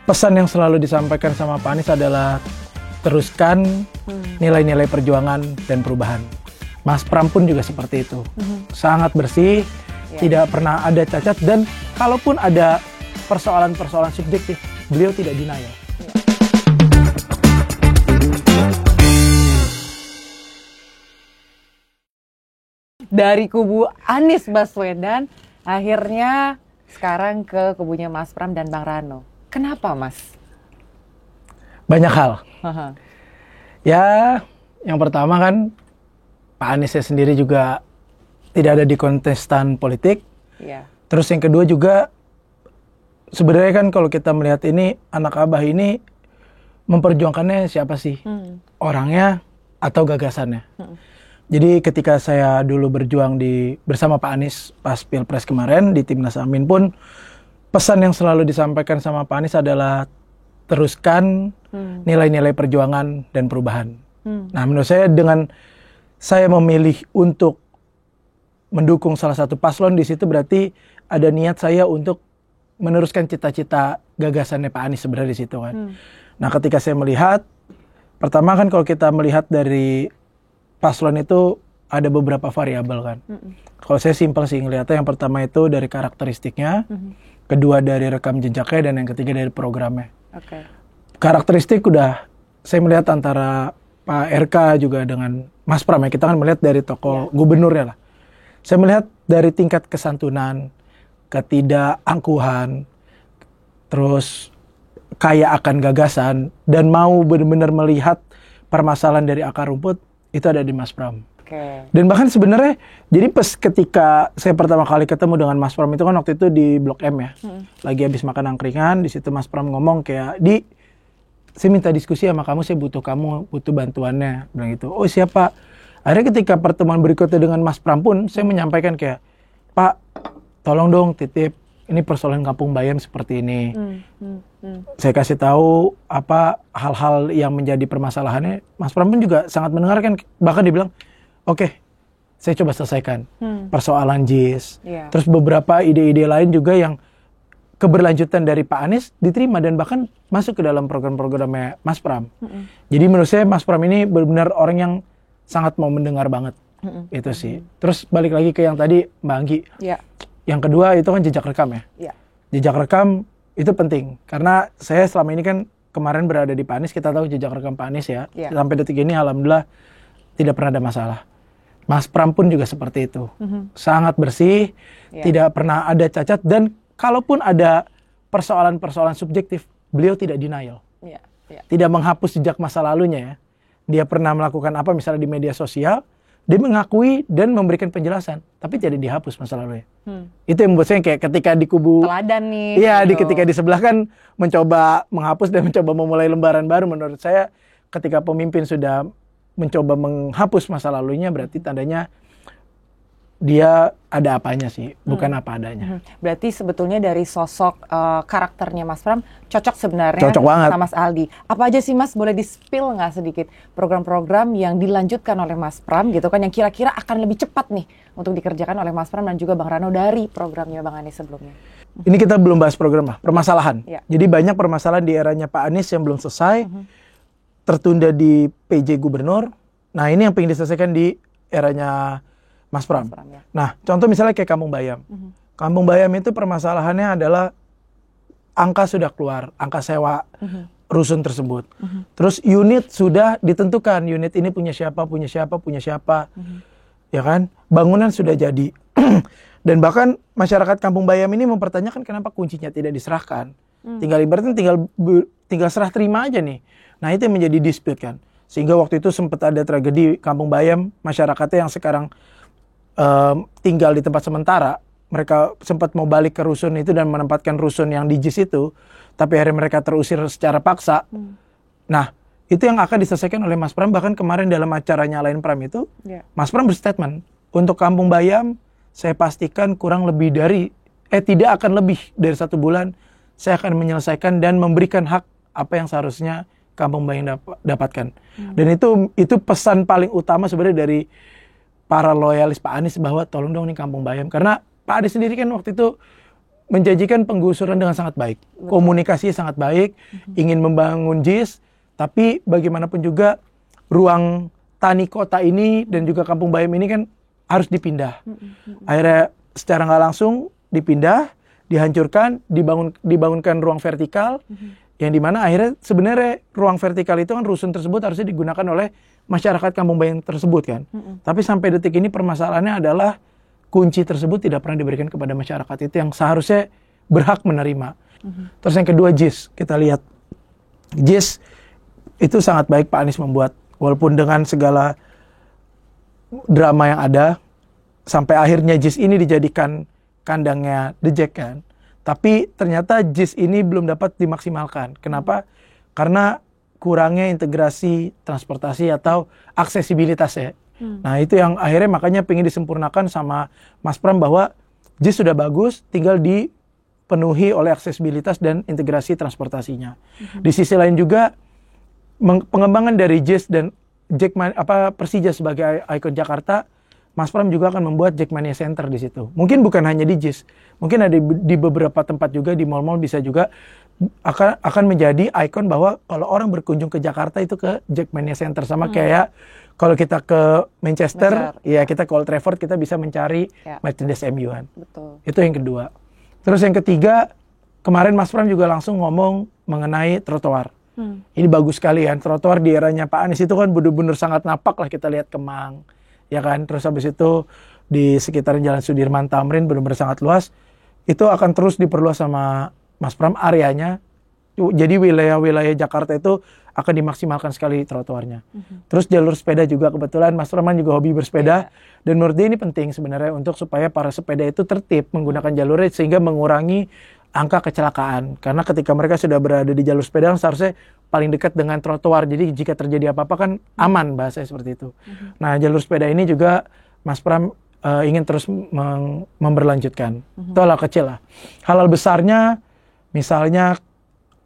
pesan yang selalu disampaikan sama Pak Anies adalah teruskan nilai-nilai perjuangan dan perubahan. Mas Pram pun juga seperti itu. Sangat bersih, tidak pernah ada cacat, dan kalaupun ada persoalan-persoalan subjektif, beliau tidak denial. Dari kubu Anies Baswedan, akhirnya sekarang ke kubunya Mas Pram dan Bang Rano. Kenapa, Mas? Banyak hal. Ya, yang pertama kan Pak Aniesnya sendiri juga tidak ada di kontestan politik. Terus yang kedua juga sebenarnya kan kalau kita melihat ini, anak abah ini memperjuangkannya siapa sih? Orangnya atau gagasannya? Jadi ketika saya dulu berjuang bersama Pak Anies pas Pilpres kemarin di Timnas Amin pun, pesan yang selalu disampaikan sama Pak Anies adalah teruskan nilai-nilai perjuangan dan perubahan. Nah, menurut saya dengan saya memilih untuk mendukung salah satu paslon, di situ berarti ada niat saya untuk meneruskan cita-cita gagasannya Pak Anies sebenarnya di situ kan. Nah, ketika saya melihat, pertama kan kalau kita melihat dari paslon itu ada beberapa variabel kan. Kalau saya simpel sih ngelihatnya, yang pertama itu dari karakteristiknya, kedua dari rekam jejaknya, dan yang ketiga dari programnya. Karakteristik udah saya melihat antara Pak RK juga dengan Mas Pram ya, kita kan melihat dari tokoh gubernurnya lah. Saya melihat dari tingkat kesantunan, ketidakangkuhan, terus kaya akan gagasan, dan mau benar-benar melihat permasalahan dari akar rumput, itu ada di Mas Pram. Dan bahkan sebenarnya, jadi pas ketika saya pertama kali ketemu dengan Mas Pram itu kan waktu itu di Blok M ya, lagi habis makan angkringan, di situ Mas Pram ngomong kayak, saya minta diskusi sama kamu, saya butuh kamu, butuh bantuannya, bilang gitu. Oh siapa? Akhirnya ketika pertemuan berikutnya dengan Mas Pram pun, saya menyampaikan kayak, Pak, tolong dong titip, ini persoalan Kampung Bayam seperti ini. Saya kasih tahu apa hal-hal yang menjadi permasalahannya. Mas Pram pun juga sangat mendengarkan, bahkan dibilang, oke, saya coba selesaikan persoalan JIS. Terus beberapa ide-ide lain juga yang keberlanjutan dari Pak Anies diterima dan bahkan masuk ke dalam program-programnya Mas Pram. Jadi menurut saya Mas Pram ini benar-benar orang yang sangat mau mendengar banget. Itu sih. Terus balik lagi ke yang tadi Mbak Anggi. Yang kedua itu kan jejak rekam ya. Jejak rekam itu penting. Karena saya selama ini kan kemarin berada di Pak Anies, kita tahu jejak rekam Pak Anies ya. Sampai detik ini alhamdulillah tidak pernah ada masalah. Mas Pram pun juga seperti itu. Sangat bersih, tidak pernah ada cacat, dan kalaupun ada persoalan-persoalan subjektif, beliau tidak denial. Tidak menghapus jejak masa lalunya ya. Dia pernah melakukan apa misalnya di media sosial, dia mengakui dan memberikan penjelasan, tapi tidak dihapus masa lalunya. Itu yang membuat saya kayak ketika di kubu teladan nih. Iya, ketika di sebelah kan mencoba menghapus dan mencoba memulai lembaran baru. Menurut saya ketika pemimpin sudah mencoba menghapus masa lalunya, berarti tandanya dia ada apanya sih, bukan apa adanya. Berarti sebetulnya dari sosok karakternya Mas Pram cocok sebenarnya sama Mas Aldi. Apa aja sih Mas, boleh di-spill nggak sedikit program-program yang dilanjutkan oleh Mas Pram gitu kan, yang kira-kira akan lebih cepat nih untuk dikerjakan oleh Mas Pram dan juga Bang Rano dari programnya Bang Anies sebelumnya? Ini kita belum bahas program lah, permasalahan. Jadi banyak permasalahan di eranya Pak Anies yang belum selesai, tertunda di PJ Gubernur. Nah ini yang pengen diselesaikan di eranya Mas Pram. Nah, contoh misalnya kayak Kampung Bayam. Kampung Bayam itu permasalahannya adalah angka sudah keluar, angka sewa rusun tersebut. Terus unit sudah ditentukan, unit ini punya siapa, punya siapa, punya siapa. Ya kan? Bangunan sudah jadi. Dan bahkan masyarakat Kampung Bayam ini mempertanyakan kenapa kuncinya tidak diserahkan. Tinggal ibaratnya tinggal serah terima aja nih. Nah, itu yang menjadi dispute kan. Sehingga waktu itu sempat ada tragedi Kampung Bayam, masyarakatnya yang sekarang tinggal di tempat sementara, mereka sempat mau balik ke rusun itu dan menempatkan rusun yang di JIS itu, tapi akhirnya mereka terusir secara paksa. Nah, itu yang akan diselesaikan oleh Mas Pram. Bahkan kemarin dalam acara Nyalain Pram itu, Mas Pram berstatement, untuk Kampung Bayam, saya pastikan tidak akan lebih dari 1 bulan, saya akan menyelesaikan dan memberikan hak apa yang seharusnya Kampung Bayam dapatkan. Dan itu pesan paling utama sebenarnya dari para loyalis Pak Anies, bahwa tolong dong nih Kampung Bayam. Karena Pak Anies sendiri kan waktu itu menjanjikan penggusuran dengan sangat baik. Komunikasi sangat baik, ingin membangun JIS, tapi bagaimanapun juga ruang tani kota ini dan juga Kampung Bayam ini kan harus dipindah. Akhirnya secara nggak langsung dipindah, dihancurkan, dibangunkan ruang vertikal, yang dimana akhirnya sebenarnya ruang vertikal itu kan rusun tersebut harusnya digunakan oleh masyarakat Kampung Bayam tersebut kan. Tapi sampai detik ini permasalahannya adalah kunci tersebut tidak pernah diberikan kepada masyarakat itu yang seharusnya berhak menerima. Terus yang kedua JIS, kita lihat JIS itu sangat baik Pak Anies membuat, walaupun dengan segala drama yang ada, sampai akhirnya JIS ini dijadikan kandangnya The Jack kan. Tapi ternyata JIS ini belum dapat dimaksimalkan. Kenapa? Karena kurangnya integrasi transportasi atau aksesibilitas ya. Nah itu yang akhirnya makanya pengen disempurnakan sama Mas Pram bahwa JIS sudah bagus, tinggal dipenuhi oleh aksesibilitas dan integrasi transportasinya. Di sisi lain juga pengembangan dari JIS dan Persija sebagai ikon Jakarta, Mas Pram juga akan membuat Jackmania Center di situ. Mungkin bukan hanya di JIS, mungkin ada di beberapa tempat juga di mall-mall bisa juga akan menjadi ikon bahwa kalau orang berkunjung ke Jakarta itu ke Jackmania Center, sama kayak kalau kita ke Manchester, ya kita ke Old Trafford kita bisa mencari merchandise MU-an. Betul. Itu yang kedua. Terus yang ketiga, kemarin Mas Pram juga langsung ngomong mengenai trotoar. Ini bagus sekali kan, trotoar di eranya Pak Anies itu kan benar-benar sangat napak lah, kita lihat Kemang, ya kan. Terus habis itu di sekitaran Jalan Sudirman Tamrin benar-benar sangat luas. Itu akan terus diperluas sama Mas Pram areanya. Jadi wilayah-wilayah Jakarta itu akan dimaksimalkan sekali trotoarnya. Terus jalur sepeda juga, kebetulan Mas Pram juga hobi bersepeda. Dan menurut dia ini penting sebenarnya untuk supaya para sepeda itu tertib menggunakan jalurnya sehingga mengurangi angka kecelakaan. Karena ketika mereka sudah berada di jalur sepeda seharusnya paling dekat dengan trotoar. Jadi jika terjadi apa-apa kan aman, bahasanya seperti itu. Nah jalur sepeda ini juga Mas Pram ingin terus memberlanjutkan. Itu hal kecil lah. Hal besarnya misalnya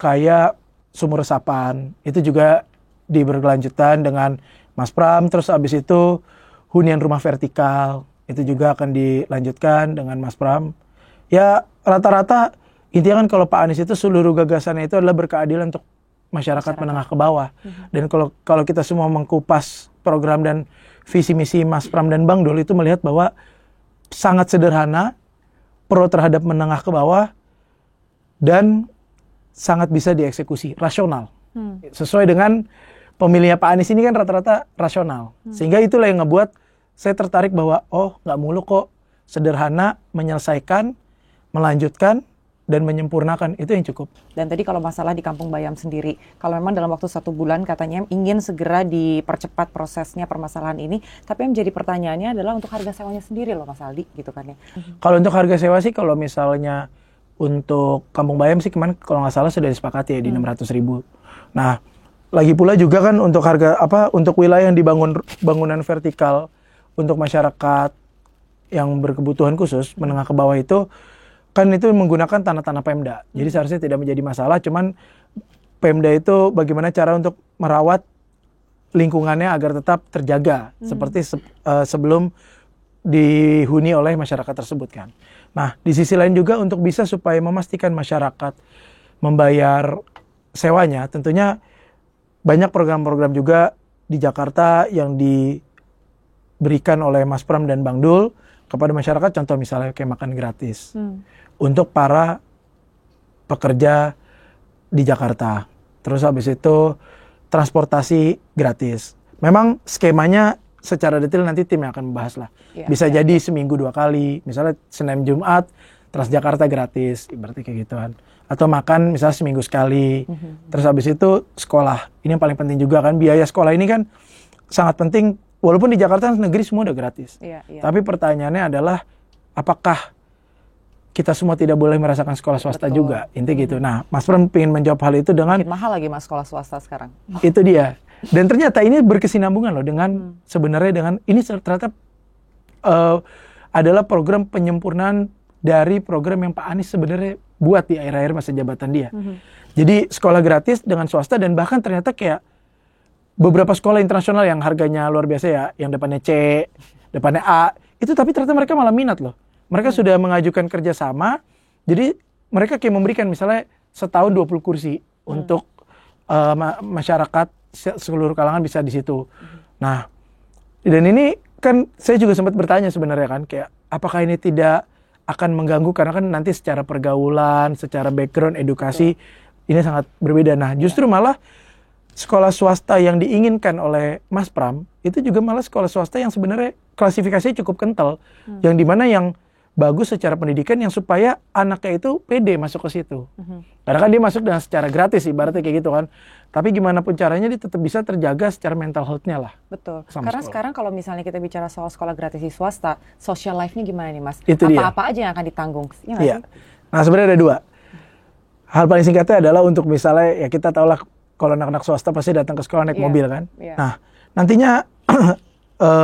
kayak sumur resapan, itu juga diberlanjutkan dengan Mas Pram. Terus abis itu hunian rumah vertikal, itu juga akan dilanjutkan dengan Mas Pram. Ya rata-rata intinya kan kalau Pak Anies itu seluruh gagasannya itu adalah berkeadilan untuk masyarakat menengah ke bawah. Dan kalau kita semua mengkupas program dan visi misi Mas Pram dan Bang Dul itu melihat bahwa sangat sederhana, pro terhadap menengah ke bawah, dan sangat bisa dieksekusi, rasional. Sesuai dengan pemilihnya Pak Anies ini kan rata-rata rasional. Sehingga itulah yang ngebuat saya tertarik bahwa nggak mulu kok, sederhana, menyelesaikan, melanjutkan, dan menyempurnakan, itu yang cukup. Dan tadi kalau masalah di Kampung Bayam sendiri, kalau memang dalam waktu 1 bulan katanya ingin segera dipercepat prosesnya permasalahan ini, tapi yang menjadi pertanyaannya adalah untuk harga sewanya sendiri loh Mas Aldi, gitu kan ya. Kalau untuk harga sewa sih, kalau misalnya untuk Kampung Bayam sih kemarin kalau nggak salah sudah disepakati ya di 600.000. Nah, lagi pula juga kan untuk harga untuk wilayah yang dibangun bangunan vertikal untuk masyarakat yang berkebutuhan khusus menengah ke bawah itu kan itu menggunakan tanah-tanah Pemda. Jadi seharusnya tidak menjadi masalah, cuman Pemda itu bagaimana cara untuk merawat lingkungannya agar tetap terjaga seperti sebelum dihuni oleh masyarakat tersebut kan. Nah, di sisi lain juga untuk bisa supaya memastikan masyarakat membayar sewanya, tentunya banyak program-program juga di Jakarta yang diberikan oleh Mas Pram dan Bang Dul kepada masyarakat, contoh misalnya kayak makan gratis untuk para pekerja di Jakarta. Terus habis itu transportasi gratis. Memang skemanya secara detail nanti tim yang akan membahas lah. Bisa jadi seminggu 2 kali, misalnya Senin Jumat Transjakarta gratis, berarti kayak gituan. Atau makan misalnya seminggu sekali. Terus habis itu sekolah. Ini yang paling penting juga kan, biaya sekolah ini kan sangat penting. Walaupun di Jakarta negeri semua udah gratis. Tapi pertanyaannya adalah apakah kita semua tidak boleh merasakan sekolah swasta juga? Intinya gitu. Nah, Mas Pram pengen menjawab hal itu dengan makin mahal lagi Mas sekolah swasta sekarang. Itu dia. Dan ternyata ini berkesinambungan loh dengan sebenarnya dengan ini ternyata adalah program penyempurnaan dari program yang Pak Anies sebenarnya buat di akhir-akhir masa jabatan dia. Jadi sekolah gratis dengan swasta, dan bahkan ternyata kayak beberapa sekolah internasional yang harganya luar biasa ya, yang depannya C, depannya A, itu tapi ternyata mereka malah minat loh. Mereka sudah mengajukan kerjasama Jadi mereka kayak memberikan misalnya setahun 20 kursi untuk masyarakat seluruh kalangan bisa di situ. Nah, dan ini kan saya juga sempat bertanya sebenarnya kan, kayak apakah ini tidak akan mengganggu karena kan nanti secara pergaulan, secara background edukasi ini sangat berbeda. Nah, justru malah sekolah swasta yang diinginkan oleh Mas Pram itu juga malah sekolah swasta yang sebenarnya klasifikasinya cukup kental, yang dimana yang bagus secara pendidikan yang supaya anaknya itu pede masuk ke situ. Karena kan dia masuk dengan secara gratis ibaratnya kayak gitu kan. Tapi gimana pun caranya dia tetap bisa terjaga secara mental health-nya lah. Betul. Karena sekarang kalau misalnya kita bicara soal sekolah gratis di swasta, social life-nya gimana nih Mas? Itu apa-apa aja yang akan ditanggung? Iya. Nah sebenarnya ada 2. Hal paling singkatnya adalah untuk misalnya ya kita tahu lah kalau anak-anak swasta pasti datang ke sekolah naik mobil kan. Nah nantinya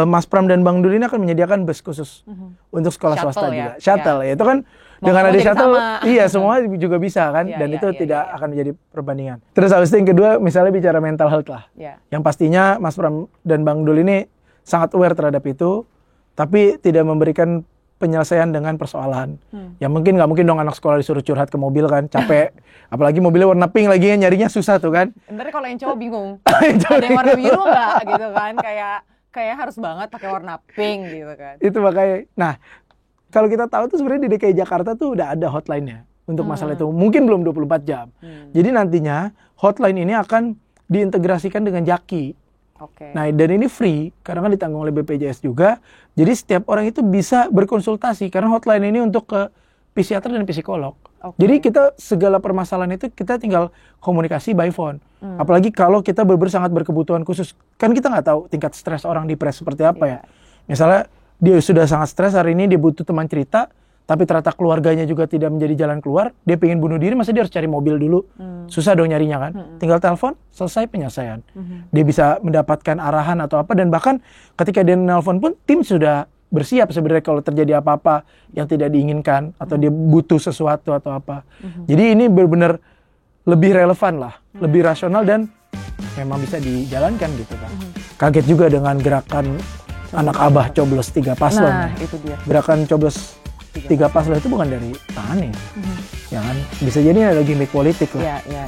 Mas Pram dan Bang Dul ini akan menyediakan bus khusus untuk sekolah swasta juga. Shuttle ya. Itu kan dengan ada shuttle, iya semua juga bisa kan. Dan itu tidak akan menjadi perbandingan. Terus habis itu yang kedua misalnya bicara mental health lah. Yang pastinya Mas Pram dan Bang Dul ini sangat aware terhadap itu. Tapi tidak memberikan penyelesaian dengan persoalan. Ya mungkin nggak mungkin dong anak sekolah disuruh curhat ke mobil kan. Capek. Apalagi mobilnya warna pink lagi nyarinya susah tuh kan. Ntar kalau yang cowok bingung. Ada yang warna biru nggak gitu kan. Kayak harus banget pakai warna pink gitu kan. Itu makanya. Nah, kalau kita tahu tuh sebenarnya di DKI Jakarta tuh udah ada hotline-nya untuk masalah itu. Mungkin belum 24 jam. Jadi nantinya hotline ini akan diintegrasikan dengan Jaki. Nah, dan ini free karena kan ditanggung oleh BPJS juga. Jadi setiap orang itu bisa berkonsultasi karena hotline ini untuk ke psikiater dan psikolog. Jadi kita segala permasalahan itu kita tinggal komunikasi by phone. Apalagi kalau kita sangat berkebutuhan khusus. Kan kita nggak tahu tingkat stres orang depres seperti apa ya. Misalnya dia sudah sangat stres hari ini, dia butuh teman cerita, tapi ternyata keluarganya juga tidak menjadi jalan keluar, dia pengen bunuh diri, masa dia harus cari mobil dulu? Susah dong nyarinya kan. Tinggal telepon, selesai penyelesaian. Dia bisa mendapatkan arahan atau apa, dan bahkan ketika dia nelpon pun tim sudah bersiap sebenarnya kalau terjadi apa-apa yang tidak diinginkan atau dia butuh sesuatu atau apa. Jadi ini benar-benar lebih relevan lah, lebih rasional dan memang bisa dijalankan gitu kan. Kaget juga dengan gerakan anak abah coblos 3 paslon. Nah, itu dia. Gerakan coblos 3 paslon itu bukan dari Tani. Ya kan? Bisa jadi ada gimmick politik lah. Iya.